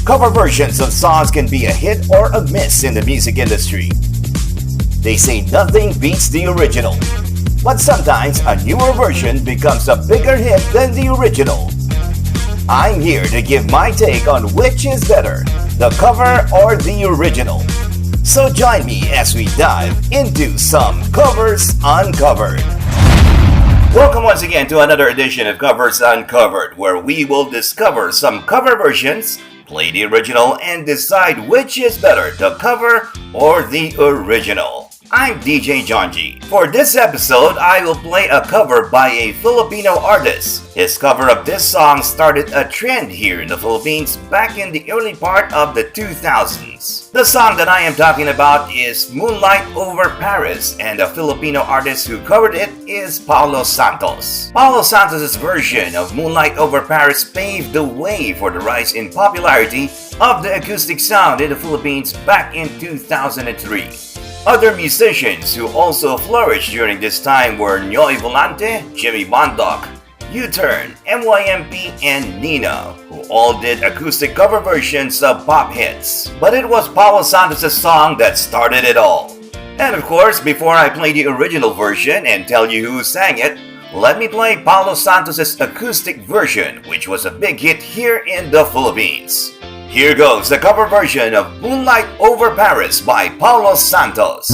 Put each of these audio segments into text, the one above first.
Cover versions of songs can be a hit or a miss in the music industry. They say nothing beats the original, but sometimes a newer version becomes a bigger hit than the original. I'm here to give my take on which is better, the cover or the original. So join me as we dive into some Covers Uncovered. Welcome once again to another edition of Covers Uncovered, where we will discover some cover versions, play the original, and decide which is better, the cover or the original. I'm DJ Jonji. For this episode, I will play a cover by a Filipino artist. His cover of this song started a trend here in the Philippines back in the early part of the 2000s. The song that I am talking about is Moonlight Over Paris, and the Filipino artist who covered it is Paulo Santos. Paulo Santos' version of Moonlight Over Paris paved the way for the rise in popularity of the acoustic sound in the Philippines back in 2003. Other musicians who also flourished during this time were Noy Volante, Jimmy Bondoc, U-Turn, MYMP, and Nino, who all did acoustic cover versions of pop hits. But it was Paulo Santos' song that started it all. And of course, before I play the original version and tell you who sang it, let me play Paulo Santos' acoustic version, which was a big hit here in the Philippines. Here goes the cover version of Moonlight Over Paris by Paulo Santos.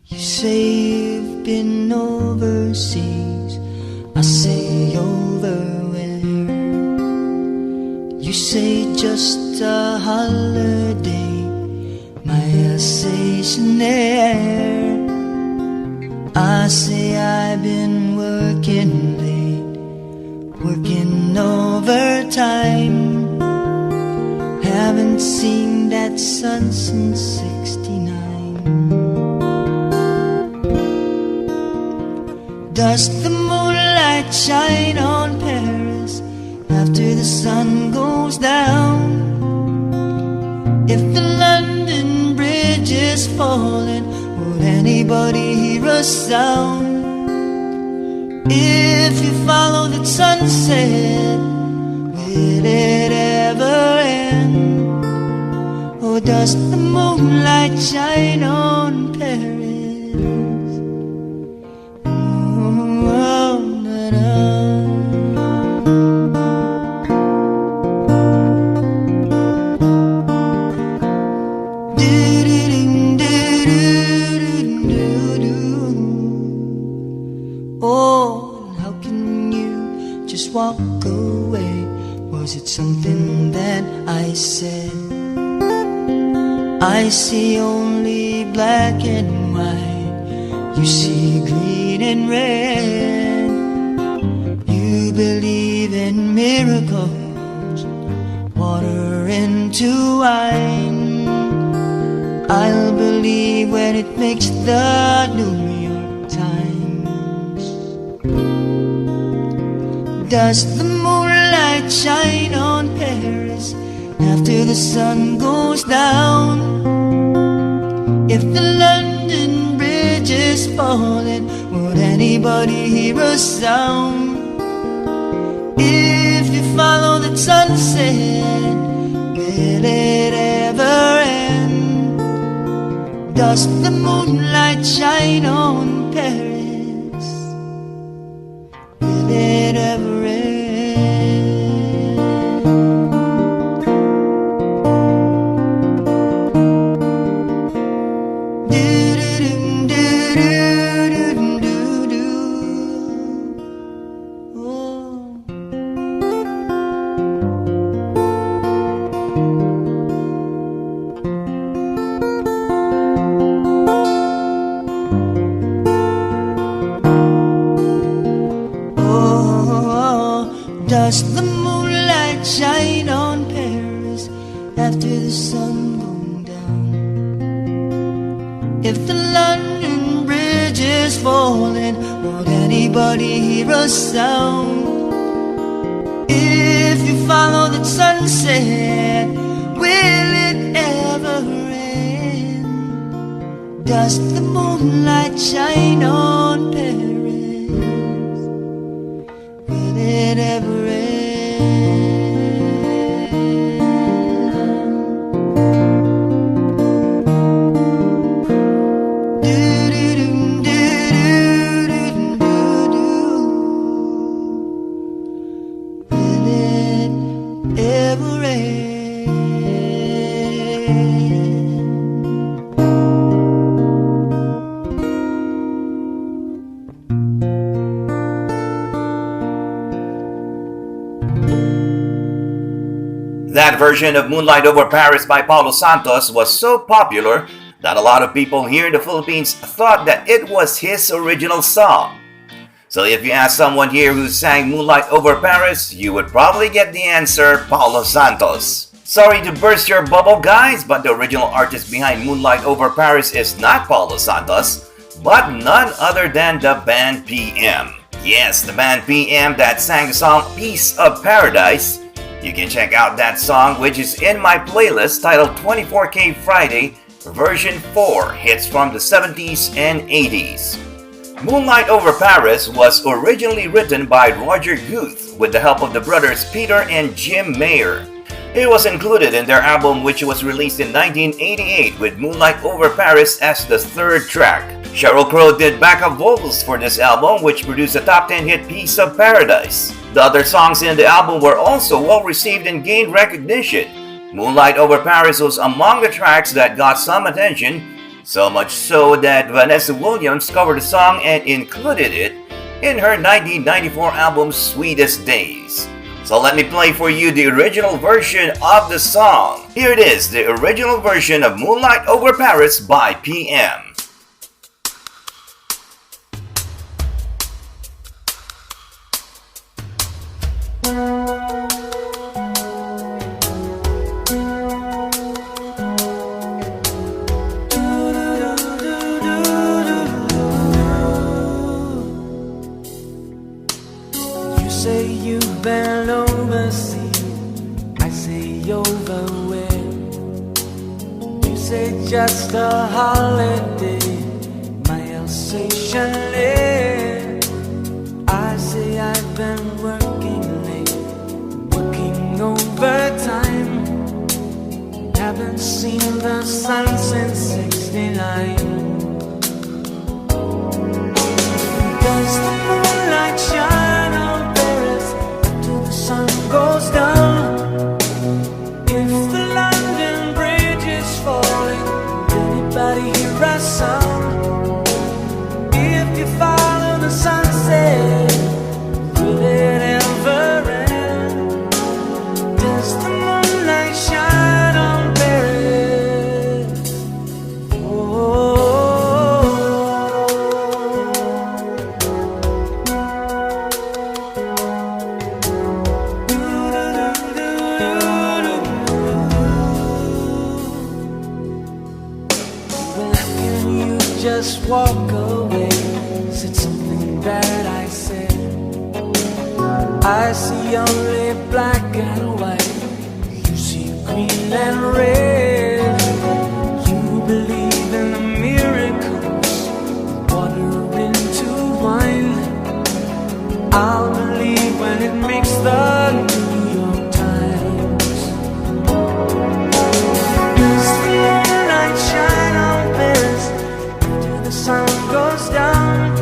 You say you've been overseas, I say over where? You say just a holiday, my Alsatian air. I say I've been working late, working overtime. Haven't seen that sun since '69. Does the moonlight shine on Paris after the sun goes down? If the London Bridge is falling, would anybody hear a sound? If you follow the sunset, will it ever end? Or does the moonlight shine on Paris? Walk away. Was it something that I said? I see only black and white, you see green and red. You believe in miracles, water into wine. I'll believe when it makes the New York Times. Does the moonlight shine on Paris after the sun goes down? If the London Bridge is falling, would anybody hear a sound? If you follow the sunset, will it ever end? Does the moonlight shine on Paris? Will it ever end? Does the moonlight shine on Paris after the sun goes down? If the London Bridge is falling, won't anybody hear a sound? If you follow the sunset, will it does the moonlight shine on Paris? Will it ever end? Will it ever end? That version of Moonlight Over Paris by Paulo Santos was so popular that a lot of people here in the Philippines thought that it was his original song. So if you ask someone here who sang Moonlight Over Paris, you would probably get the answer Paulo Santos. Sorry to burst your bubble, guys, but the original artist behind Moonlight Over Paris is not Paulo Santos, but none other than the band PM. Yes, the band PM that sang the song Piece of Paradise. You can check out that song, which is in my playlist titled 24K Friday, version 4, hits from the 70s and 80s. Moonlight Over Paris was originally written by Roger Guth with the help of the brothers Peter and Jim Mayer. It was included in their album, which was released in 1988 with Moonlight Over Paris as the third track. Sheryl Crow did backup vocals for this album, which produced a top 10 hit Piece of Paradise. The other songs in the album were also well received and gained recognition. Moonlight Over Paris was among the tracks that got some attention, so much so that Vanessa Williams covered the song and included it in her 1994 album Sweetest Days. So let me play for you the original version of the song. Here it is, the original version of Moonlight Over Paris by PM. You say you've been overseas, I say overwhelmed. You say just a holiday, my Alsatian land. I say I've been working late, working overtime. Haven't seen the sun since '69. Does the moonlight shine on Paris till the sun goes down? If the London Bridge is falling, anybody hear a sound? If you follow the sunset, will it ever end? Does the moonlight shine on Paris? Oh. Just walk away, said something that I said. I see only black and white, you see green and red. You believe in the miracles, water into wine. I'll believe when it makes the New York Times. Does the moonlight shine on Paris? The sun goes down.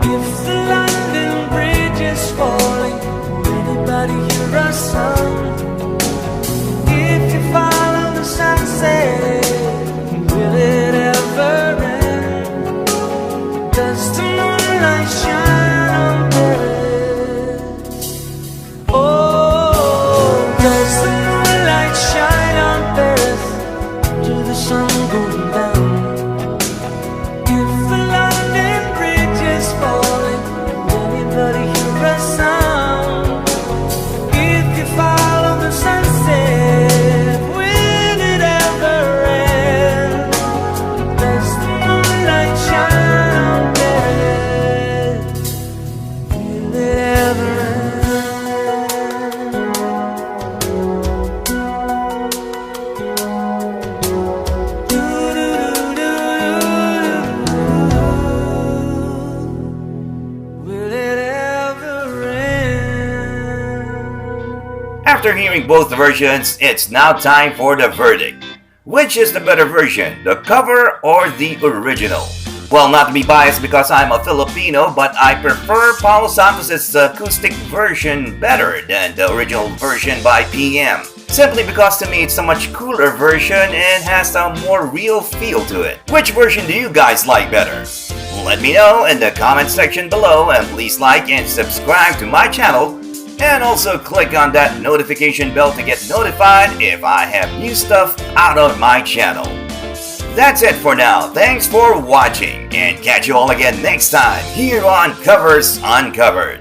If the London Bridge is falling, will anybody hear a sound? If you After hearing both versions, it's now time for the verdict. Which is the better version, the cover or the original? Well, not to be biased because I'm a Filipino, but I prefer Paulo Santos' acoustic version better than the original version by PM. Simply because to me it's a much cooler version and has a more real feel to it. Which version do you guys like better? Let me know in the comment section below, and please like and subscribe to my channel, and also click on that notification bell to get notified if I have new stuff out on my channel. That's it for now. Thanks for watching, and catch you all again next time here on Covers Uncovered.